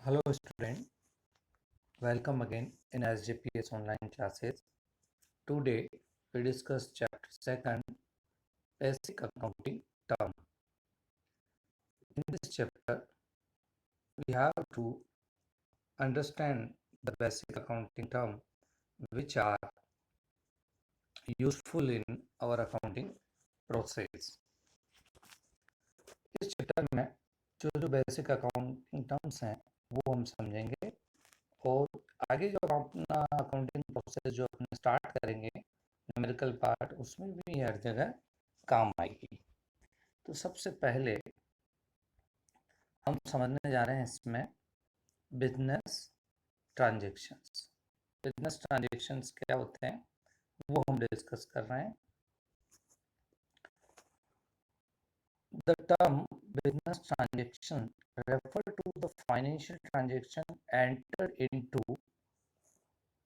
Hello student, welcome again in SJPS online classes. Today we discuss chapter 2nd, basic accounting term. In this chapter we have to understand the basic accounting term which are useful in our accounting process. इस chapter में जो basic accounting terms हैं वो हम समझेंगे और आगे जो अपना अकाउंटिंग प्रोसेस जो अपने स्टार्ट करेंगे न्यूमेरिकल पार्ट उसमें भी हर जगह काम आएगी। तो सबसे पहले हम समझने जा रहे हैं इसमें बिजनेस ट्रांजैक्शंस। बिजनेस ट्रांजैक्शंस क्या होते हैं वो हम डिस्कस कर रहे हैं। The term business transaction refer to the financial transaction entered into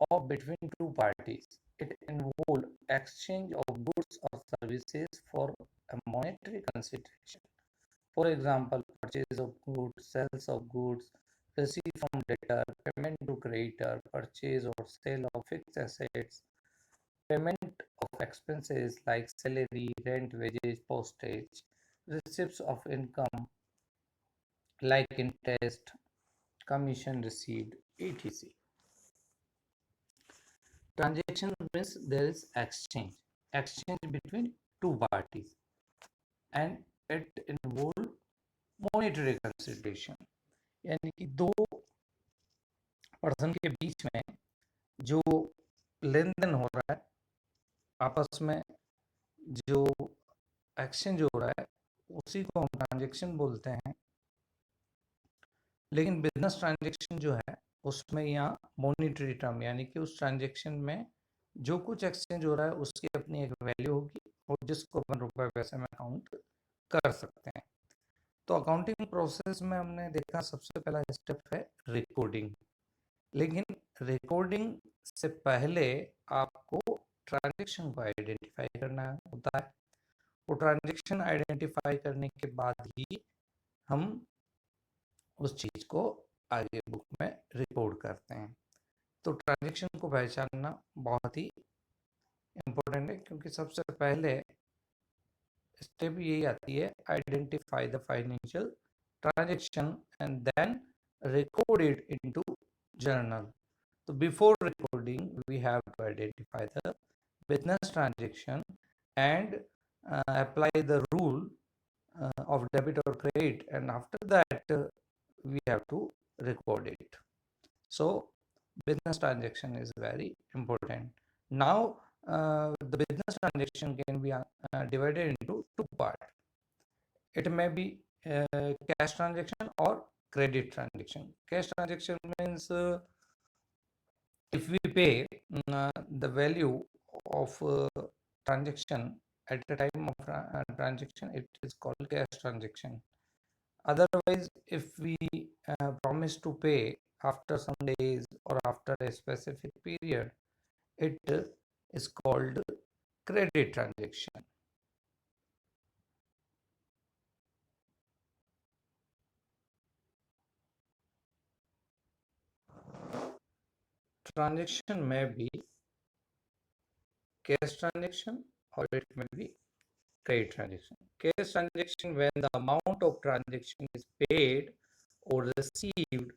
or between two parties. It involves exchange of goods or services for a monetary consideration. For example, purchase of goods, sales of goods, receipt from debtor, payment to creditor, purchase or sale of fixed assets, payment of expenses like salary, rent, wages, postage, receipts of income like interest, commission received, etc. Transaction means there is exchange between two parties, and it involve monetary consideration, यानी कि दो person के बीच में जो लेन then हो रहा है आपस में, जो एक्सचेंज हो रहा है उसी को हम ट्रांजेक्शन बोलते हैं। लेकिन बिजनेस ट्रांजेक्शन जो है उसमें यहाँ मॉनिटरी टर्म यानी कि उस ट्रांजेक्शन में जो कुछ एक्सचेंज हो रहा है उसकी अपनी एक वैल्यू होगी और जिसको अपन रुपए पैसे में काउंट कर सकते हैं। तो अकाउंटिंग प्रोसेस में हमने देखा सबसे पहला स्टेप है रिकॉर्डिंग। लेकिन रिकॉर्डिंग से पहले आपको ट्रांजेक्शन को आइडेंटिफाई करना होता है। वो ट्रांजेक्शन आइडेंटिफाई करने के बाद ही हम उस चीज को आगे बुक में रिकॉर्ड करते हैं। तो ट्रांजेक्शन को पहचानना बहुत ही इम्पोर्टेंट है, क्योंकि सबसे पहले स्टेप यही आती है, identify the financial transaction and then record it into journal. So before recording we have to identify the business transaction and apply the rule of debit or credit, and after that we have to record it. So business transaction is very important. Now the business transaction can be divided into two parts. It may be cash transaction or credit transaction. Cash transaction means if we pay the value of transaction at the time of transaction, it is called cash transaction. Otherwise, if we promise to pay after some days or after a specific period, it is called credit transaction. Transaction may be cash transaction or it may be credit transaction. Cash transaction when the amount of transaction is paid or received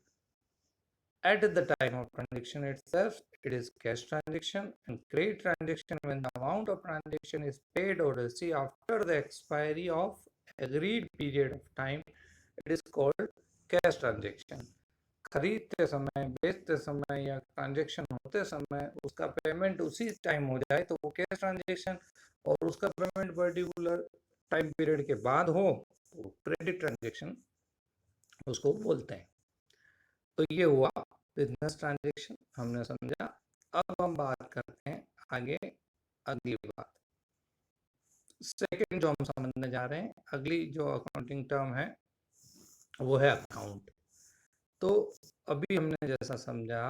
at the time of transaction itself, it is cash transaction. And credit transaction when the amount of transaction is paid or received after the expiry of agreed period of time, it is called cash transaction. खरीदते समय, बेचते समय या transaction होते समय उसका payment उसी time हो जाए तो वो कैश ट्रांजेक्शन, और उसका पेमेंट पर्टिकुलर टाइम पीरियड के बाद हो तो क्रेडिट ट्रांजेक्शन उसको बोलते हैं। तो ये हुआ बिजनेस ट्रांजेक्शन, हमने समझा। अब हम बात करते हैं आगे अगली बात, सेकंड जो हम समझने जा रहे हैं, अगली जो अकाउंटिंग टर्म है वो है अकाउंट। तो अभी हमने जैसा समझा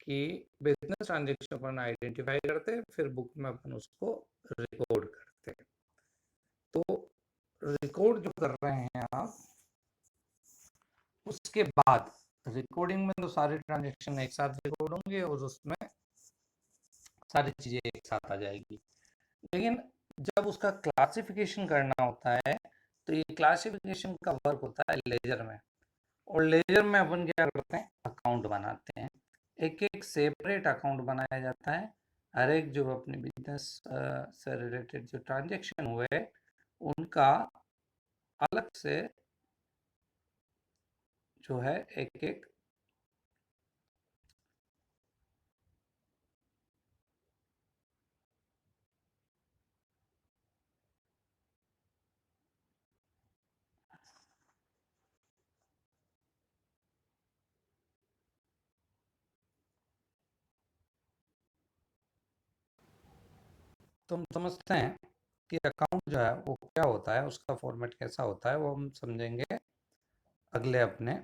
कि बिजनेस ट्रांजेक्शन अपन आइडेंटिफाई करते हैं, फिर बुक में अपन उसको रिकॉर्ड करते हैं। तो रिकॉर्ड जो कर रहे हैं आप, उसके इसके बाद रिकॉर्डिंग में तो सारे ट्रांजेक्शन एक साथ रिकॉर्ड होंगे और उसमें सारी चीजें एक साथ आ जाएगी। लेकिन जब उसका क्लासिफिकेशन करना होता है तो ये क्लासिफिकेशन का वर्क होता है लेजर में, और लेजर में अपन क्या करते हैं, अकाउंट बनाते हैं। एक एक सेपरेट अकाउंट बनाया जाता है। हर एक जो अपने बिजनेस से रिलेटेड जो ट्रांजेक्शन हुए उनका अलग से जो है एक एक तो हम समझते हैं कि अकाउंट जो है वो क्या होता है, उसका फॉर्मेट कैसा होता है, वो हम समझेंगे अगले अपने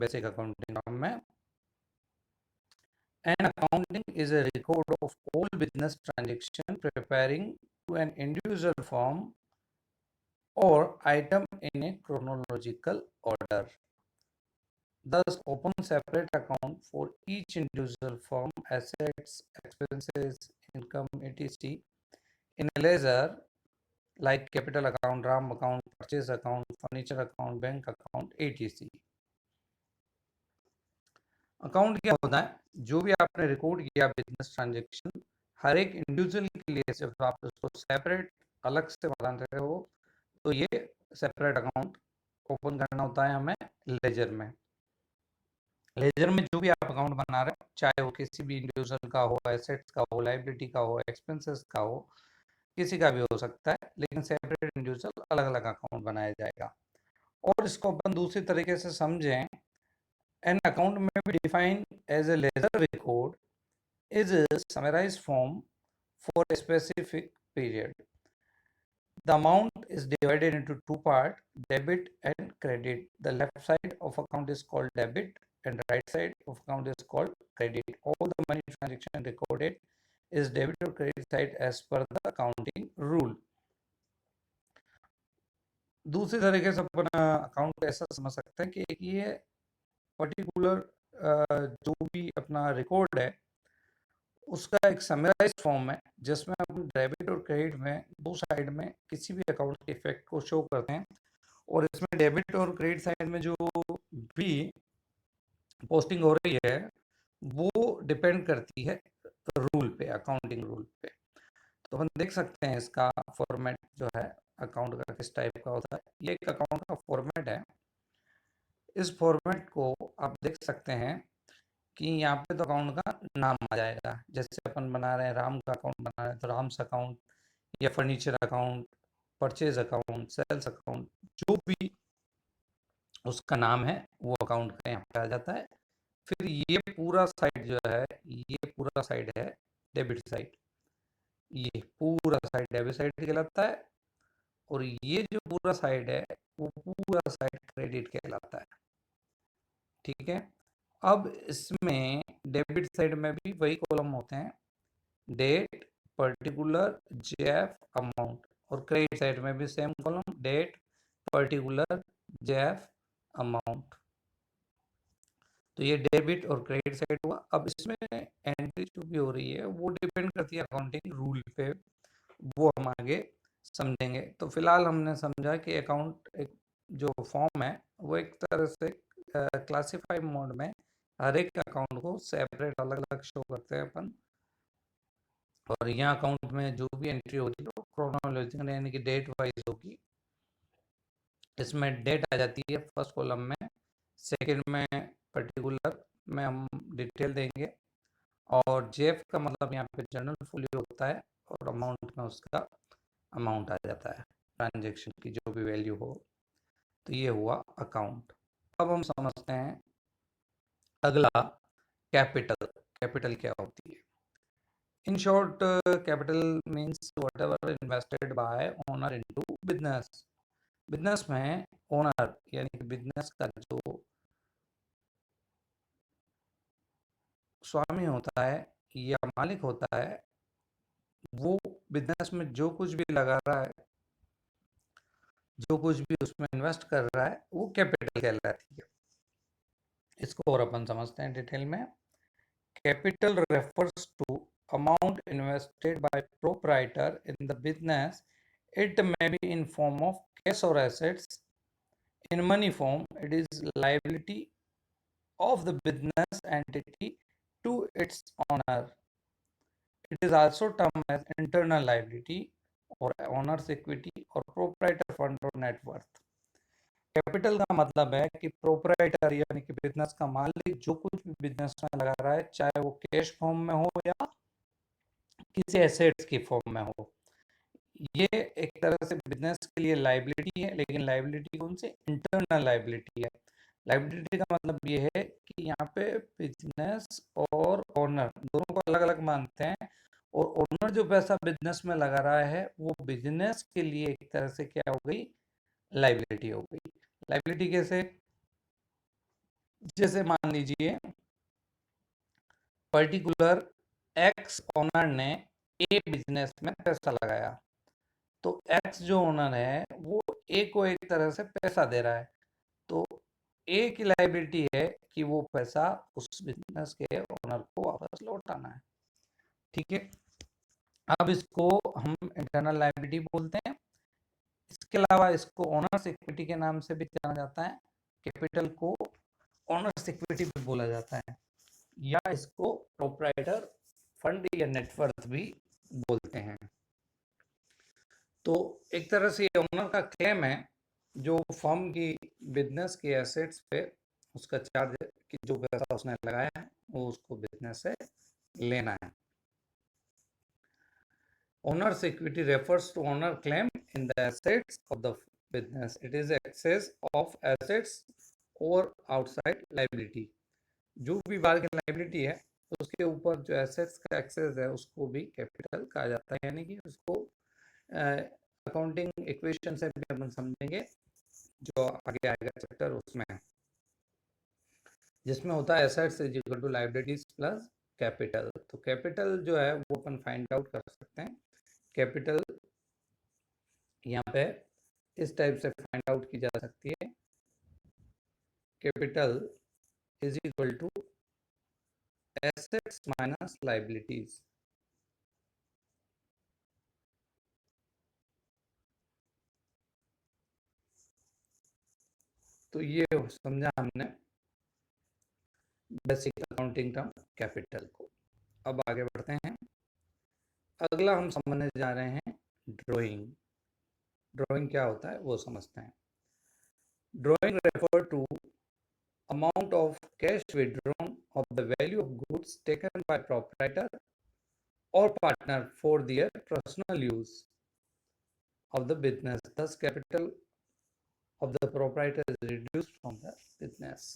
बेसिक अकाउंटिंग में। An accounting is a record of all business transactions preparing to an individual firm or item in a chronological order. Thus, open separate account for each individual firm, assets, expenses, income, etc. in a ledger like capital account, RAM account, purchase account, furniture account, bank account, etc. Account क्या होता है, जो भी आपने record किया business transaction, हर एक individual के लिए सिर्फ आप उसको सेपरेट अलग से बना रहे हो, तो ये सेपरेट अकाउंट ओपन करना होता है हमें लेजर में। लेजर में जो भी आप अकाउंट बना रहे हो, चाहे वो किसी भी इंडिविजुअल का हो, एसेट्स का हो, लाइबिलिटी का हो, एक्सपेंसेस का हो, किसी का भी हो सकता है, लेकिन सेपरेट इंडिविजुअल अलग अलग अकाउंट बनाया जाएगा। और इसको अपन दूसरी तरीके से समझें, an account may be defined as a ledger record is a summarized form for a specific period. The amount is divided into two parts, debit and credit. The left side of account is called debit and right side of account is called credit. All the money transaction recorded is debit or credit side as per the accounting rule. दूसरी तरीके से अपन account को ऐसा समझ सकते हैं कि ये पर्टिकुलर जो भी अपना रिकॉर्ड है उसका एक समराइज फॉर्म है, जिसमें हम डेबिट और क्रेडिट में दो साइड में किसी भी अकाउंट के इफेक्ट को शो करते हैं। और इसमें डेबिट और क्रेडिट साइड में जो भी पोस्टिंग हो रही है वो डिपेंड करती है रूल पे, अकाउंटिंग रूल पे। तो हम देख सकते हैं इसका फॉर्मेट जो है अकाउंट का किस टाइप का होता है। ये एक अकाउंट का फॉर्मेट है। इस फॉर्मेट को आप देख सकते हैं कि यहाँ पे तो अकाउंट का नाम आ जाएगा। जैसे अपन बना रहे हैं राम का अकाउंट बना रहे हैं तो राम्स अकाउंट या furniture account, purchase account, sales account, जो भी उसका नाम है वो अकाउंट का यहाँ पे आ जाता है। फिर ये पूरा साइड जो है, ये पूरा साइड है डेबिट साइड, ये पूरा साइड डेबिट साइड कहलाता है। और ये जो पूरा साइड है वो पूरा साइड क्रेडिट कहलाता है। ठीक है, अब इसमें डेबिट साइड में भी वही कॉलम होते हैं, डेट, पर्टिकुलर, जेएफ, अमाउंट। और क्रेडिट साइड में भी same column, date, particular, JF, amount. तो ये डेबिट और क्रेडिट साइड हुआ। अब इसमें एंट्री जो भी हो रही है वो डिपेंड करती है अकाउंटिंग रूल पे, वो हम आगे समझेंगे। तो फिलहाल हमने समझा कि अकाउंट एक जो फॉर्म है वो एक तरह से क्लासिफाइड मोड में हर एक अकाउंट को सेपरेट अलग अलग शो करते हैं अपन। और यहाँ अकाउंट में जो भी एंट्री होगी वो क्रोनोलॉजिकल यानी कि डेट वाइज होगी। इसमें डेट आ जाती है फर्स्ट कॉलम में, सेकंड में पर्टिकुलर में हम डिटेल देंगे, और जेएफ का मतलब यहाँ पे जनरल फुली होता है, और अमाउंट में उसका अमाउंट आ जाता है ट्रांजेक्शन की जो भी वैल्यू हो। तो ये हुआ अकाउंट। अब हम समझते हैं अगला कैपिटल। कैपिटल क्या होती है? In short, capital means whatever invested by owner into business. Business में ओनर यानी कि बिजनेस का जो स्वामी होता है या मालिक होता है, वो बिजनेस में जो कुछ भी लगा रहा है, जो कुछ भी उसमें इन्वेस्ट कर रहा है, वो कैपिटल कहलाती है। इसको और अपन समझते हैं डिटेल में। Capital refers to amount invested by proprietor in the business. It may be in form of cash और assets. In money form, it is liability of the business entity to its owner. It is also termed as internal liability or owner's equity or proprietor fund or net worth. Capital का मतलब है कि proprietor यानी कि business का मालिक जो कुछ भी बिजनेस में लगा रहा है, चाहे वो कैश फॉर्म में हो या किसी एसेट्स की फॉर्म में हो, ये एक तरह से बिजनेस के लिए लाइबिलिटी है, लेकिन लाइबिलिटी कौन सी? इंटरनल लाइबिलिटी है। लाइबिलिटी का मतलब ये है कि यहाँ पे बिजनेस और ओनर दोनों को अलग अलग मानते हैं, और ओनर जो पैसा बिजनेस में लगा रहा है वो बिजनेस के लिए एक तरह से क्या हो गई? लाइबिलिटी हो गई। लाइबिलिटी कैसे? जैसे मान लीजिए पर्टिकुलर एक्स ओनर ने ए बिजनेस में पैसा लगाया, तो एक्स जो ओनर है वो ए को एक तरह से पैसा दे रहा है, तो ए की लाइबिलिटी है कि वो पैसा उस बिजनेस के ओनर को वापस लौटाना है। ठीक है, अब इसको हम इंटरनल लाइबिलिटी बोलते हैं। इसके अलावा इसको ओनर्स इक्विटी के नाम से भी जाना जाता है, कैपिटल को ओनर्स इक्विटी भी बोला जाता है, या इसको प्रोप्राइटर फंड या नेटवर्थ भी बोलते हैं। तो एक तरह से ये ओनर का क्लेम है जो फर्म की बिजनेस के एसेट्स पे उसका चार्ज कि जो पैसा उसने लगाया है वो उसको बिजनेस से लेना है। Owner's equity refers to owner claim in the assets of the business. It is excess of assets or outside liability. जो भी बाहर की लाइबिलिटी है उसके ऊपर जो एसेट्स का एक्सेस है उसको भी कैपिटल कहा जाता है, यानी कि उसको अकाउंटिंग इक्वेशन से भी अपन समझेंगे जो आगे आएगा चैप्टर उसमें, जिसमें होता है assets is equal to liabilities plus capital. तो कैपिटल जो है वो अपन फाइंड आउट कर सकते हैं। कैपिटल यहाँ पे इस टाइप से फाइंड आउट की जा सकती है, capital is equal to assets minus liabilities. तो ये समझा हमने बेसिक अकाउंटिंग टर्म कैपिटल को। अब आगे बढ़ते हैं, अगला हम समझने जा रहे हैं ड्राइंग। ड्राइंग क्या होता है वो समझते हैं। Drawing refer to amount of cash withdrawn of the value of goods taken by proprietor or partner for their personal use of the business. Thus, capital of the proprietor is reduced from the business.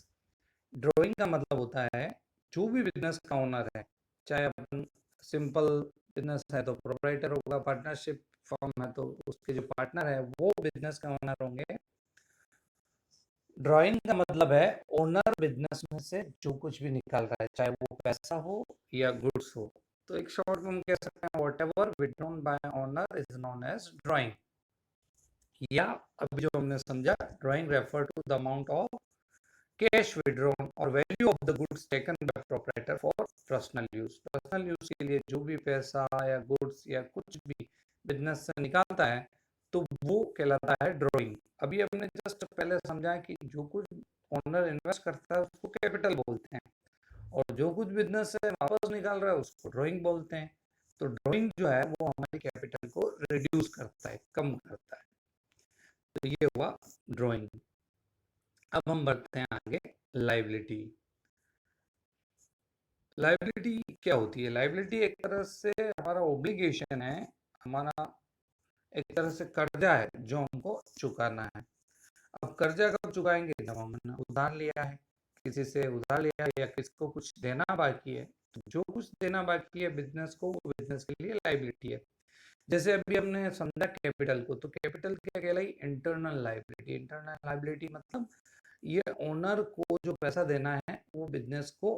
Drawing का मतलब होता है जो भी business का owner है, चाहे अपन simple business है तो प्रोप्राइटर होगा, पार्टनरशिप फॉर्म है तो उसके जो पार्टनर है वो बिजनेस का ओनर होंगे। ड्राइंग का मतलब है ओनर बिजनेस में से जो कुछ भी निकाल रहा है, चाहे वो पैसा हो या गुड्स हो। तो एक शॉर्ट में हम कह सकते हैं whatever withdrawn by owner is known as drawing. या अभी जो हमने समझा, drawing refer to the amount of cash withdrawn और value of the goods taken by proprietor for personal use. Personal use के लिए जो भी पैसा या गुड्स या कुछ भी बिजनेस से निकालता है तो वो कहलाता है ड्राइंग। अभी हमने जस्ट पहले समझा कि जो कुछ ओनर इन्वेस्ट करता है उसको कैपिटल बोलते हैं, और जो कुछ बिजनेस से वापस निकाल रहा है उसको ड्राइंग बोलते हैं। तो ड्राइंग जो है वो हमारी कैपिटल को रिड्यूस करता है, कम करता है। तो ये हुआ ड्राइंग। अब हम बढ़ते हैं आगे, लायबिलिटी। लायबिलिटी क्या होती है? लायबिलिटी एक तरह से हमारा ओब्लिगेशन है, हमारा एक तरह से कर्जा है जो हमको चुकाना है। अब कर्जा कब चुकाएंगे? जब हमने उधार लिया है, किसी से उधार लिया है या किसको कुछ देना बाकी है, तो जो कुछ देना बाकी है बिजनेस को, वो बिजनेस के लिए लायबिलिटी है। जैसे अभी हमने समझा कैपिटल को, तो कैपिटल क्या कहलाई? Internal liability. इंटरनल लायबिलिटी मतलब ये ओनर को जो पैसा देना है वो बिजनेस को,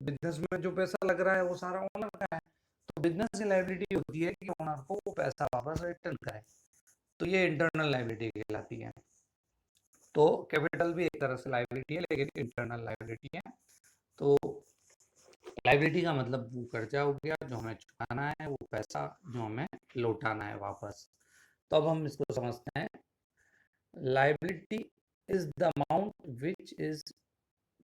बिजनेस में जो पैसा लग रहा है वो सारा ओनर का है, तो बिजनेस की लायबिलिटी होती है कि ओनर को वो पैसा वापस रिटर्न करे। तो ये इंटरनल लायबिलिटी कहलाती है। तो कैपिटल भी एक तरह से लाइबिलिटी है, लेकिन इंटरनल लाइबिलिटी है। तो लाइबिलिटी का मतलब वो कर्जा हो गया जो हमें चुकाना है, वो पैसा जो हमें लौटाना है वापस। तो अब हम इसको समझते हैं। Liability is the amount which is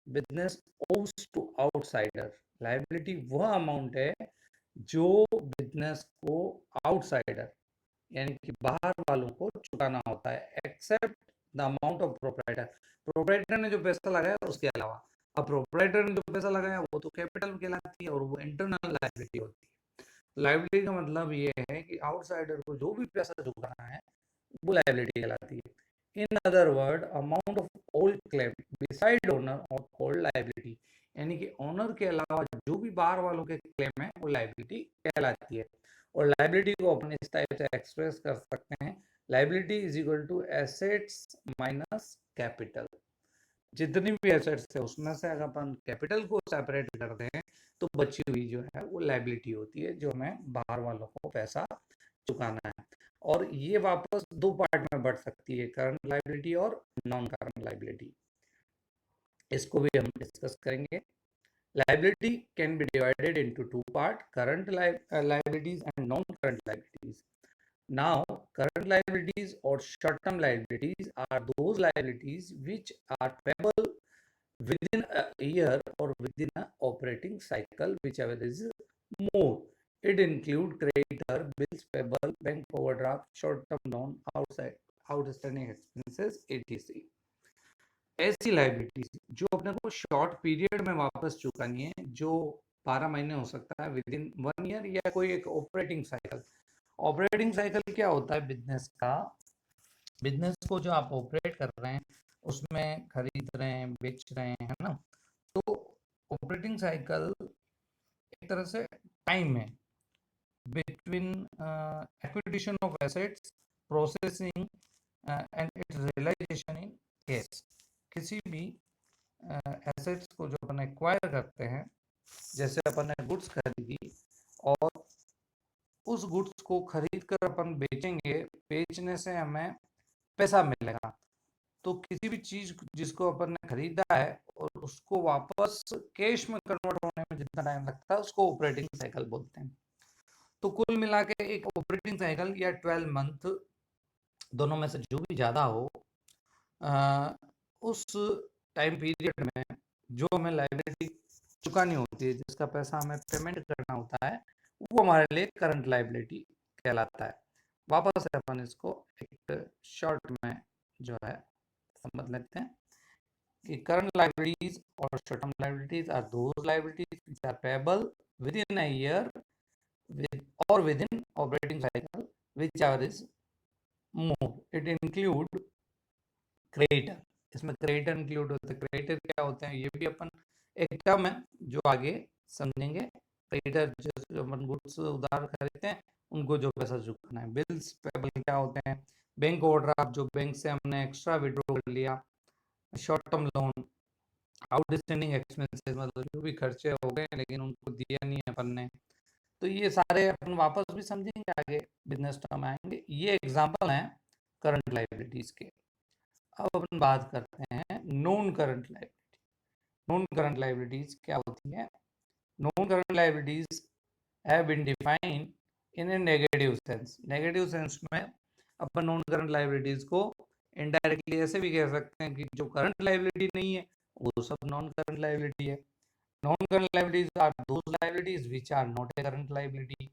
business owes to outsider. Liability वह अमाउंट है जो बिजनेस को आउटसाइडर यानी कि बाहर वालों को चुकाना होता है, except the amount of proprietor. Proprietor ने जो पैसा लगाया उसके अलावा। अब प्रोप्राइटर ने जो पैसा लगाया वो तो कैपिटल कहलाती है और वो इंटरनल लाइबिलिटी होती है। लाइबिलिटी का मतलब ये है कि आउटसाइडर को जो भी पैसा चुकाना है वो लाइबिलिटी कहलाती है। In other word, amount of all claim beside owner और कॉल्ड लाइबिलिटी, यानी कि ओनर के अलावा जो भी बाहर वालों के क्लेम है वो लाइबिलिटी कहलाती है। और लाइबिलिटी को अपन इस टाइप से एक्सप्रेस कर सकते हैं, liability is equal to assets minus capital. जितनी भी एसेट्स है उसमें से अगर अपन कैपिटल को सेपरेट कर दें तो बची हुई जो है वो लाइबिलिटी होती है, जो हमें बाहर वालों को पैसा चुकाना है। और ये वापस दो पार्ट में बढ़ सकती है, करंट लाइबिलिटी और नॉन करंट लाइबिलिटी। इसको भी हम डिस्कस करेंगे। Liability can be divided into two parts, current liabilities and non-current liabilities. Now, current liabilities or short-term liabilities are those liabilities which are payable within a year or within an operating cycle, whichever is more. It includes creditor, bills payable, bank overdraft, short-term loan, outstanding expenses, etc. ऐसी liabilities जो अपने को short period में वापस चुकानी है, जो 12 महीने हो सकता है, विद इन 1 ईयर, या कोई एक ऑपरेटिंग साइकिल। ऑपरेटिंग साइकिल क्या होता है बिजनेस का? बिजनेस को जो आप ऑपरेट कर रहे हैं उसमें खरीद रहे हैं, बेच रहे हैं, है ना? तो ऑपरेटिंग साइकिल एक तरह से टाइम है between acquisition of assets, processing and its realisation in case. किसी भी एसेट्स को जो अपन एक्वायर करते हैं, जैसे अपन ने गुड्स खरीदी और उस गुड्स को खरीद कर अपन बेचेंगे, बेचने से हमें पैसा मिलेगा। तो किसी भी चीज जिसको अपन ने खरीदा है और उसको वापस कैश में कन्वर्ट होने में जितना टाइम लगता है उसको ऑपरेटिंग साइकिल बोलते हैं। तो कुल मिला के एक ऑपरेटिंग साइकिल या 12 मंथ, दोनों में से जो भी ज्यादा हो, उस टाइम पीरियड में जो हमें लाइबिलिटी चुकानी होती है, जिसका पैसा हमें पेमेंट करना होता है, वो हमारे लिए करंट लाइबिलिटी कहलाता है। वापस अपन इसको एक शॉर्ट में जो है समझ लेते हैं कि करंट लाइबिलिटीज और short term liabilities are those liabilities which are payable within a year or within operating cycle, whichever is more. It include creditor. इसमें क्रेडिटर इंक्लूड होते हैं। क्रेडिटर क्या होते हैं ये भी अपन एक टर्म है जो आगे समझेंगे। क्रेडिटर जो अपन गुड्स उधार खरीदते हैं उनको जो पैसा चुकाना है। बिल्स पेबल क्या होते हैं? बैंक ओवरड्राफ्ट, जो बैंक से हमने एक्स्ट्रा विड्रॉ कर लिया। Short term loan, outstanding expenses, मतलब जो भी खर्चे हो गए लेकिन उनको दिया नहीं है अपन ने। तो ये सारे अपन वापस भी समझेंगे आगे, बिजनेस टर्म आएंगे। ये एग्जांपल हैं करंट लाइबिलिटीज के। अब अपन बात करते हैं non current liability. Non current liabilities क्या होती है? Non current liabilities have been defined in a negative sense. Negative sense में अपन नॉन करंट लाइबिलिटीज को इनडायरेक्टली ऐसे भी कह सकते हैं कि जो करंट लाइबिलिटी नहीं है वो सब नॉन करंट लाइबिलिटी है। Non current liabilities are those liabilities which are not a current liability.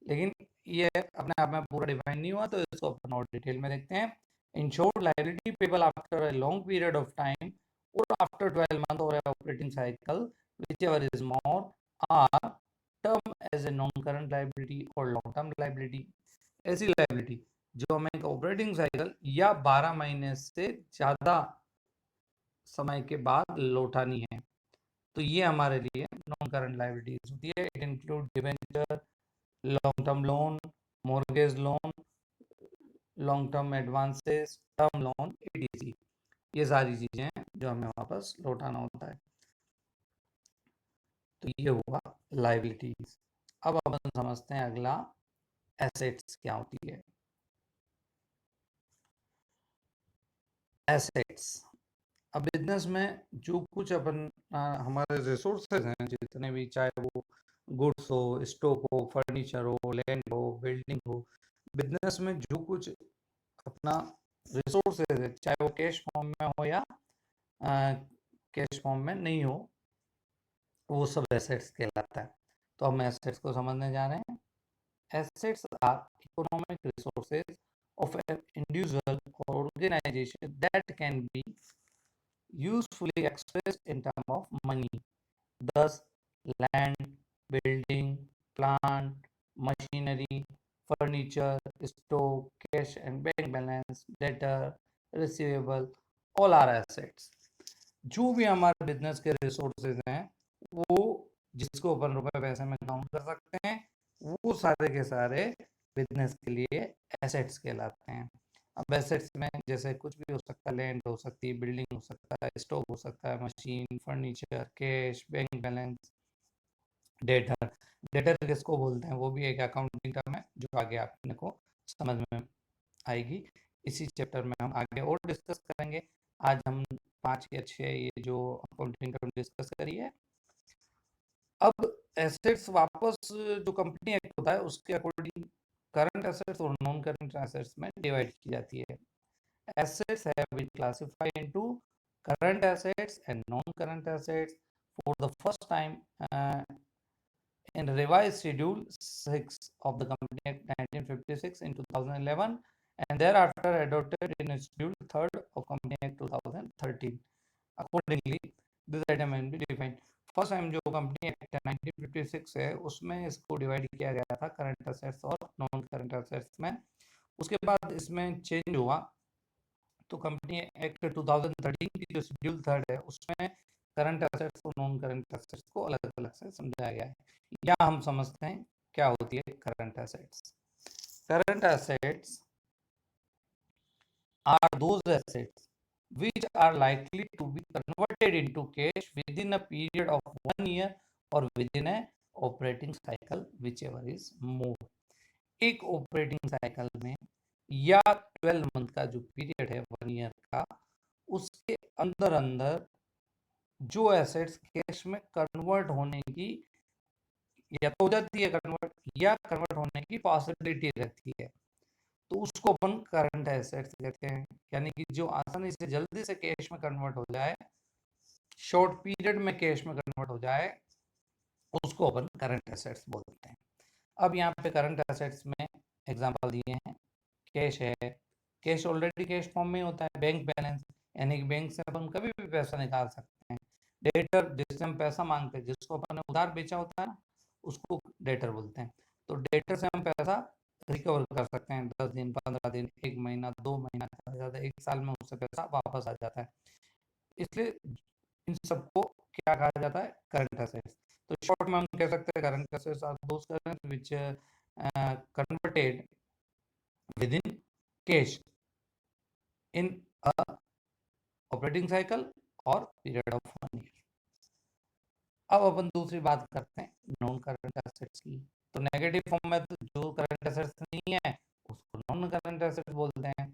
लेकिन ये अपने आप में पूरा डिफाइन नहीं हुआ, तो इसको अपन और डिटेल में देखते हैं। In short, liability payable after a long period of time or after 12 months or operating cycle, whichever is more, are term as a non-current liability or long-term liability. ऐसी liability जो हमें एक operating cycle या 12 महीने से ज़्यादा समय के बाद लौटानी है, तो ये हमारे लिए non-current liabilities होती है। It include debenture, long-term loan, mortgage loan, long term advances, term loan, etc. ये सारी चीजें हैं जो हमें वापस लौटाना होता है। तो ये हुआ लाइबिलिटीज। अब अपन समझते हैं अगला एसेट्स क्या होती है। एसेट्स। अब बिजनेस में जो कुछ अपन हमारे रिसोर्सेज हैं जितने भी, चाहे वो गुड्स हो, स्टॉक हो, फर्नीचर हो, लैंड हो, बिल्डिंग हो, बिजनेस में जो कुछ अपना रिसोर्सेज है, चाहे वो कैश फॉर्म में हो या कैश फॉर्म में नहीं हो, वो सब एसेट्स कहलाता है। तो हम एसेट्स को समझने जा रहे हैं। Assets are economic resources of an individual or organization that can be usefully expressed in terms of money. Thus, land, building, plant, machinery, furniture, stock, cash and bank balance, debtor, receivable, all are assets. जो भी हमारे business के resources हैं, वो जिसको अपन रुपए पैसे में काउंट कर सकते हैं, वो सारे के सारे बिजनेस के लिए एसेट्स कहलाते हैं। अब एसेट्स में जैसे कुछ भी हो सकता है, लैंड हो सकती है, बिल्डिंग हो सकता है, स्टॉक हो सकता है, machine, furniture, cash, bank balance, debtor. Debtor किसको बोलते हैं वो भी एक अकाउंटिंग टर्म है जो आगे आपने को समझ में आएगी। इसी चैप्टर में हम आगे और डिस्कस करेंगे। आज हम 5 या 6 ये जो अकाउंटिंग टर्म डिस्कस करी है। अब एसेट्स वापस जो कंपनी एक्ट होता है उसके अकॉर्डिंग करंट एसेट्स और नॉन करंट एसेट्स में डिवाइड की जाती है। Assets have been classified into current assets and non-current assets for the first time in revised Schedule 6 of the Company Act 1956 in 2011 and thereafter adopted in Schedule 3rd of Company Act 2013. Accordingly, this item will be defined. First time जो company act 1956 है उसमें इसको divide किया गया था current assets और non current assets में। उसके बाद इसमें चेंज हुआ तो कंपनी एक्ट 2013 की जो शेड्यूल 3 है उसमें करंट एसेट्स और नॉन करंट एसेट्स को अलग अलग से समझाया गया है। या हम समझते हैं क्या होती है current assets. Current assets are those assets which are likely to be converted into cash within a period of 1 year or within a operating cycle whichever is more। एक ऑपरेटिंग साइकिल में या 12 मंथ का जो period है 1 year का, उसके अंदर अंदर जो एसेट्स कैश में कन्वर्ट होने की या तो हो जाती है कन्वर्ट या कन्वर्ट होने की पॉसिबिलिटी रहती है, तो उसको अपन करंट एसेट्स कहते हैं। यानी कि जो आसानी से जल्दी से कैश में कन्वर्ट हो जाए, शॉर्ट पीरियड में कैश में कन्वर्ट हो जाए, उसको अपन करंट एसेट्स बोलते हैं। अब यहाँ पे करंट एसेट्स में एग्जांपल दिए हैं। कैश है, कैश ऑलरेडी कैश फॉर्म में होता है। बैंक बैलेंस यानी कि बैंक से अपन कभी भी पैसा निकाल सकते हैं। डेटर जिससे हम पैसा मांगते हैं, जिसको अपन ने उधार बेचा होता है ना, उसको डेटर बोलते हैं। तो डेटर से हम पैसा रिकवर कर सकते हैं 10 दिन, 15 दिन, 1 महीना, 2 महीना, ज़्यादा 1 साल में उससे पैसा वापस आ जाता है। इसलिए इन सबको क्या कहा जाता है करंट एसेट्स। तो शॉर्ट में हम कह सकते हैं current assets are those current which converted within cash in a operating cycle or period of 1 year। अब अपन दूसरी बात करते हैं नॉन करंट एसेट्स की। तो नेगेटिव फॉर्म में तो जो करंट एसेट्स नहीं है उसको नॉन करंट एसेट्स बोलते हैं।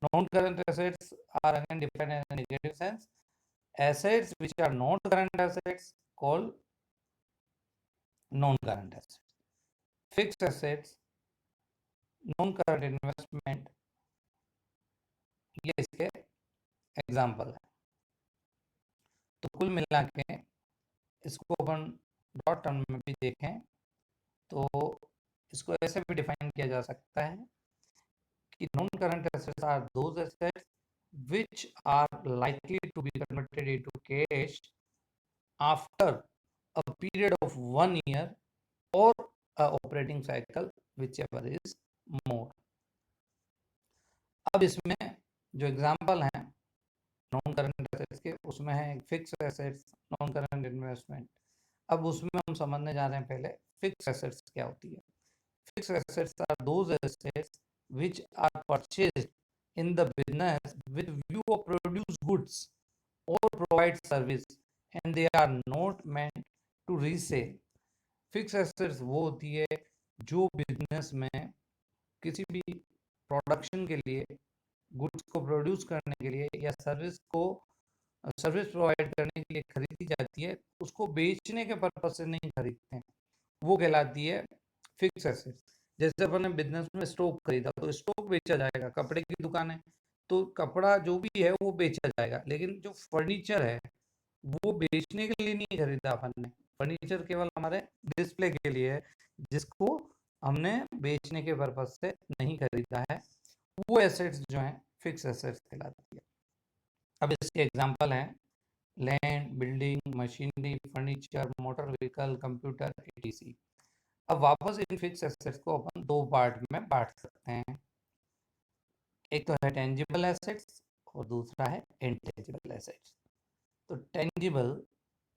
Non current assets are again defined in negative sense. Assets which are not current assets called non-current assets। Fixed assets, non-current investment, ये इसके एग्जाम्पल है। तो कुल मिला के इसको अपन ब्रॉड टर्म में भी देखें तो इसको ऐसे भी डिफाइन किया जा सकता है कि non current assets are those assets which are likely to be converted into cash after a period of 1 year or a operating cycle whichever is more। अब इसमें जो एग्जांपल हैं नॉन करंट एसेट्स के, उसमें है fix assets, non current investment. अब उसमें हम समझने जा रहे हैं पहले फिक्स एसेट्स क्या होती है। Fix assets are those assets which are purchased in the business with view of produce goods or provide service and they are not meant to resale। Fix assets वो होती है जो बिजनेस में किसी भी प्रोडक्शन के लिए गुड्स को प्रोड्यूस करने के लिए या सर्विस प्रोवाइड करने के लिए खरीदी जाती है, उसको बेचने के पर्पज से नहीं खरीदते हैं, वो कहलाती है फिक्स एसेट। जैसे अपन ने बिजनेस में स्टॉक खरीदा तो स्टॉक बेचा जाएगा, कपड़े की दुकान है तो कपड़ा जो भी है वो बेचा जाएगा, लेकिन जो फर्नीचर है वो बेचने के लिए नहीं खरीदा अपन ने, फर्नीचर केवल हमारे डिस्प्ले के लिए है, जिसको हमने बेचने के पर्पज से नहीं खरीदा है, वो एसेट्स जो हैं फिक्स एसेट्स कहलाती है। अब इसके एग्जांपल हैं land, building, machinery, furniture, motor vehicle, computer, ETC. अब वापस इन फिक्स एसेट्स को अपन दो पार्ट में बांट सकते हैं, एक तो है टेंजिबल एसेट्स और दूसरा है इंटेंजिबल एसेट्स। तो tangible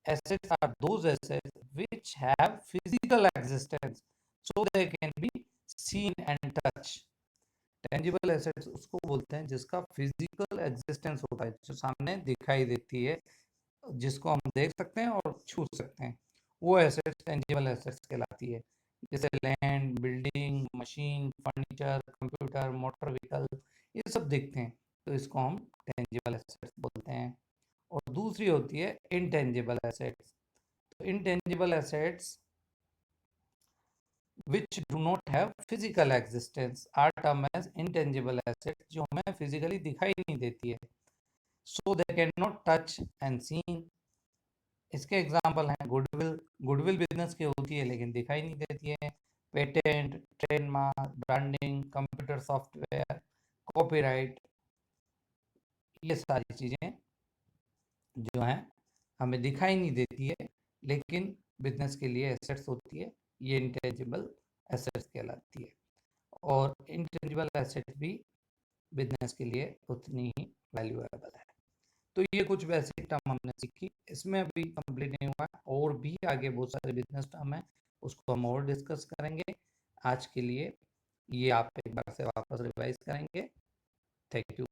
assets are those assets which have physical existence so they can be seen and touched। tangible assets उसको बोलते हैं जिसका physical existence होता है, जो सामने दिखाई देती है, जिसको हम देख सकते हैं और छू सकते हैं, वो assets tangible assets कहलाती है। जैसे land, building, machine, furniture, computer, motor vehicle, ये सब दिखते हैं तो इसको हम tangible assets बोलते हैं। और दूसरी होती है intangible assets। intangible assets which do not have physical existence are termed as intangible assets, जो हमें फिजिकली दिखाई नहीं देती है, so they cannot touch and seen। इसके एग्जांपल हैं गुडविल, गुडविल बिजनेस की होती है लेकिन दिखाई नहीं देती है, patent, trademark, branding, computer software, copyright, ये सारी चीजें जो हैं हमें दिखाई नहीं देती है लेकिन बिजनेस के लिए एसेट्स होती है, ये इंटेंजिबल एसेट्स कहलाती है। और इंटेंजिबल एसेट भी बिजनेस के लिए उतनी ही वैल्यूएबल है। तो ये कुछ बेसिक टर्म हमने सीखी, इसमें अभी कंप्लीट नहीं हुआ, और भी आगे बहुत सारे बिजनेस टर्म है, उसको हम और डिस्कस करेंगे। आज के लिए ये आप एक बार से वापस रिवाइज करेंगे। Thank you.